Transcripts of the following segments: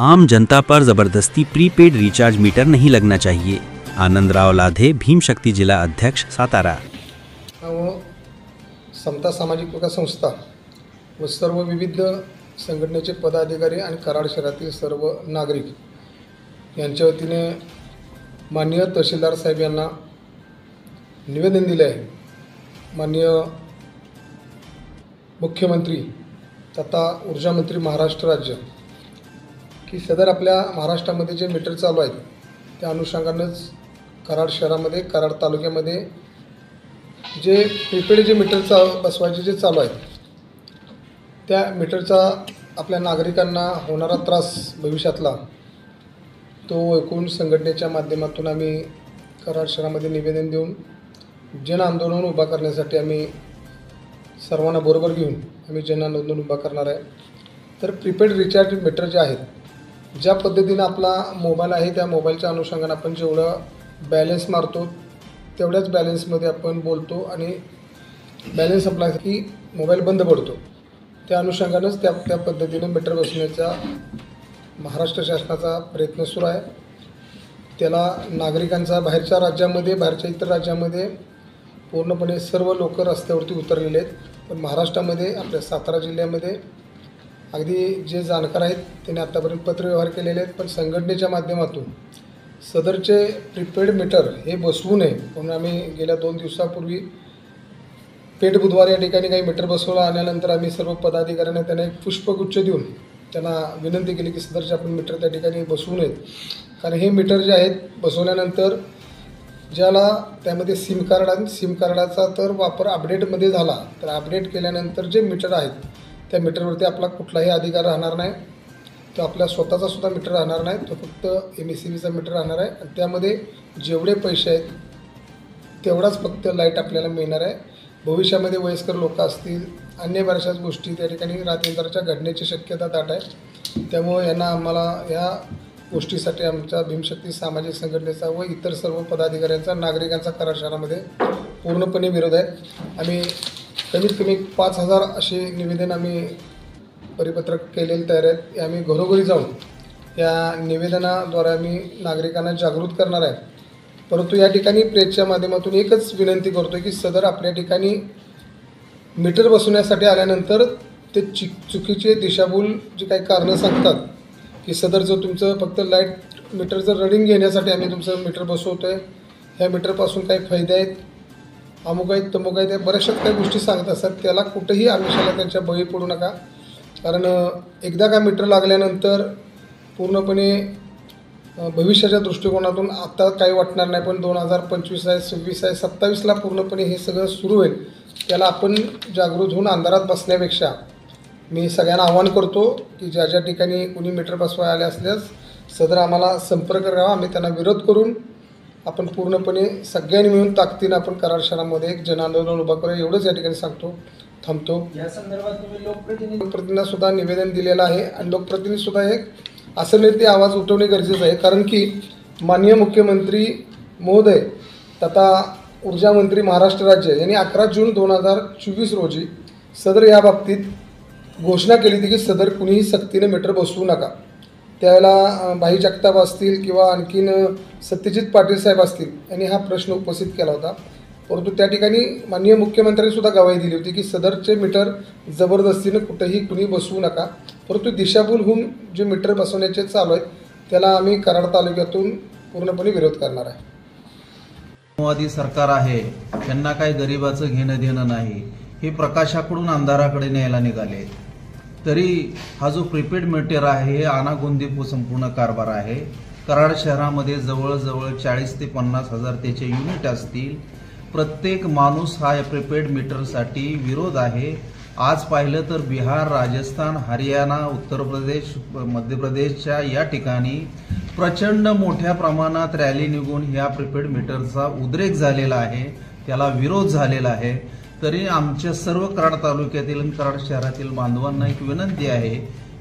आम जनता पर जबरदस्ती prepaid recharge metre नहीं लगना चाहिए। आनंदराव लाधे, भीम शक्ति जिला अध्यक्ष, सातारा। समता सामाजिक विकास संस्था व सर्व विविध संघटनेचे पदाधिकारी आणि कराड शहरातील सर्व नागरिक यांच्या वतीने माननीय तहसीलदार साहेब यांना निवेदन दिले आहे। माननीय मुख्यमंत्री तथा ऊर्जा मंत्री महाराष्ट्र राज्य की सदर आपल्या महाराष्ट्रामध्ये जे मीटर चालू आहेत त्या अनुषंगानेच कराड शहरामध्ये, कराड तालुक्यामध्ये जे प्रीपेड जे मीटर बसवायचे जे चालू आहेत त्या मीटरचा आपल्या नागरिकांना होणारा त्रास भविष्यातला तो एकूण संघटनेच्या माध्यमातून आम्ही कराड शहरामध्ये निवेदन देऊन जन आंदोलन उभा करण्यासाठी आम्ही सर्वांना बरोबर घेऊन आम्ही जन आंदोलन उभा करणार आहे। तर प्रीपेड रिचार्ज मीटर जे आहेत, ज्या पद्धतीनं आपला मोबाईल आहे त्या मोबाईलच्या अनुषंगाने आपण जेवढं बॅलन्स मारतो तेवढ्याच बॅलन्समध्ये आपण बोलतो आणि बॅलन्स आपला की मोबाईल बंद पडतो, त्या अनुषंगानेच त्या पद्धतीने मीटर बसवण्याचा महाराष्ट्र शासनाचा प्रयत्न सुरू आहे। त्याला नागरिकांचा बाहेरच्या राज्यामध्ये, बाहेरच्या इतर राज्यामध्ये पूर्णपणे सर्व लोक रस्त्यावरती उतरलेले आहेत, पण महाराष्ट्रामध्ये आपल्या सातारा जिल्ह्यामध्ये अगदी जे जाणकार आहेत त्यांनी आत्तापर्यंत पत्रव्यवहार केलेले आहेत, पण संघटनेच्या माध्यमातून सदरचे प्रीपेड मीटर हे बसवू नये म्हणून आम्ही गेल्या 2 दिवसापूर्वी पेठ बुधवार या ठिकाणी काही मीटर बसवला आल्यानंतर आम्ही सर्व पदाधिकाऱ्यांना त्यांना एक पुष्पगुच्छ देऊन त्यांना विनंती केली की सदरचे आपण मीटर त्या ठिकाणी बसवू नयेत। कारण हे मीटर जे आहेत बसवल्यानंतर ज्याला त्यामध्ये सिम कार्डाचा तर वापर अपडेटमध्ये झाला तर अपडेट केल्यानंतर जे मीटर आहेत त्या मीटरवरती आपला कुठलाही अधिकार राहणार नाही, तो आपल्या स्वतःचा सुद्धा मीटर राहणार नाही, तो फक्त MSEBीचा मीटर राहणार आहे आणि त्यामध्ये जेवढे पैसे आहेत तेवढाच फक्त लाईट आपल्याला मिळणार आहे। भविष्यामध्ये वयस्कर लोक असतील, अन्य बऱ्याचशाच गोष्टी त्या ठिकाणी रात्रींतरच्या घडण्याची शक्यता दाट आहे, त्यामुळे आम्हाला या गोष्टीसाठी आमच्या भीमशक्ती सामाजिक संघटनेचा व इतर सर्व पदाधिकाऱ्यांचा, नागरिकांचा कराड शहरामध्ये पूर्णपणे विरोध आहे। आम्ही कमीत कमी 5000 असे निवेदन आम्ही परिपत्रक केलेले तयार आहेत। आम्ही घरोघरी जाऊन या निवेदनाद्वारे आम्ही नागरिकांना जागृत करणार आहे। परंतु या ठिकाणी प्रेसच्या माध्यमातून एकच विनंती करतो की सदर आपल्या ठिकाणी मीटर बसवण्यासाठी आल्यानंतर ते चुकीचे दिशाभूल जे काही कारणं सांगतात की सदरचं तुमचं फक्त लाईट मीटरचं रनिंग घेण्यासाठी आम्ही तुमचं मीटर बसवतो आहे, ह्या मीटरपासून काही फायदे आहेत, अमुक आहेत, तमुक आहेत, बऱ्याचशा काही गोष्टी सांगत असतात, त्याला कुठंही आमिषाला त्यांच्या बळी पडू नका। कारण एकदा का मीटर लागल्यानंतर पूर्णपणे भविष्याच्या दृष्टिकोनातून आता काही वाटणार नाही, पण 2025 आहे, 26 आहे, 27ला पूर्णपणे हे सगळं सुरू होईल। त्याला आपण जागृत होऊन अंधारात बसण्यापेक्षा मी सगळ्यांना आवाहन करतो की ज्या ज्या ठिकाणी कुणी मीटर बसवायला आले असल्यास सदर आम्हाला संपर्क करावा, आम्ही त्यांना विरोध करून आपण पूर्णपणे सगळ्यांनी मिळून ताकदीनं आपण कराड शहरामध्ये एक जनआंदोलन उभा करूया, एवढंच या ठिकाणी सांगतो, थांबतो। या संदर्भात तुम्ही लोकप्रतिनिधींना सुद्धा निवेदन दिलेलं आहे आणि लोकप्रतिनिधी सुद्धा एक असं नाही ते आवाज उठवणे गरजेचं आहे, कारण की माननीय मुख्यमंत्री महोदय तथा ऊर्जा मंत्री महाराष्ट्र राज्य यांनी 11 जून 2024 रोजी सदर या बाबतीत घोषणा केली होती की सदर कुणीही सक्तीने मीटर बसवू नका। त्यावेळेला भाई जगताप असतील किंवा आणखीन सत्यजित पाटील साहेब असतील यांनी हा प्रश्न उपस्थित केला होता, परंतु त्या ठिकाणी माननीय मुख्यमंत्र्यांनी सुद्धा गवाही दिली होती की सदरचे मीटर जबरदस्तीनं कुठेही कुणी बसवू नका, परंतु दिशाभूल होऊन जे मीटर बसवण्याचे चालू आहेत त्याला आम्ही कराड तालुक्यातून पूर्णपणे विरोध करणार आहे। मोदी सरकार आहे, त्यांना काही गरिबाचं घेणं देणं नाही, हे प्रकाशाकडून अंधाराकडे न्यायला निघाले। तरी हा जो प्रीपेड मीटर आहे हे अनागोंदी संपूर्ण कारभार आहे। कराड शहरामध्ये जवळजवळ 40 ते 50 हजार त्याचे युनिट असतील। प्रत्येक माणूस हा या प्रीपेड मीटरसाठी विरोध आहे। आज पाहिलं तर बिहार, राजस्थान, हरियाणा, उत्तर प्रदेश, मध्य प्रदेशच्या या ठिकाणी प्रचंड मोठ्या प्रमाणात रॅली निघून ह्या प्रीपेड मीटरचा उद्रेक झालेला आहे, त्याला विरोध झालेला आहे। तरी आमच्या सर्व कराड तालुक्यातील आणि कराड शहरातील बांधवांना एक विनंती आहे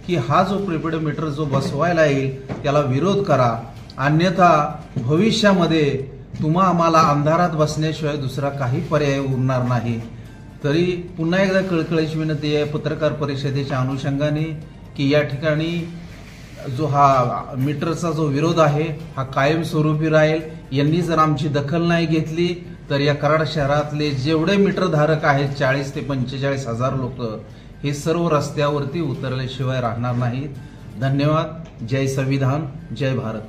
की हा जो प्रीपेड मीटर जो बसवायला येईल त्याला विरोध करा, अन्यथा भविष्यामध्ये तुम्हा आम्हाला अंधारात बसण्याशिवाय दुसरा काही पर्याय उरणार नाही। तरी पुन्हा एकदा कळकळीची विनंती आहे पत्रकार परिषदेच्या अनुषंगाने की या ठिकाणी जो हा मीटरचा जो विरोध आहे हा कायमस्वरूपी राहील. यांनी जर आमची दखल नाही घेतली तर या कराड शहरातले जेवढे मीटरधारक आहेत 40 ते 45 हजार लोक हे सर्व रस्त्यावरती उतरल्याशिवाय राहणार नाहीत. धन्यवाद. जय संविधान, जय भारत.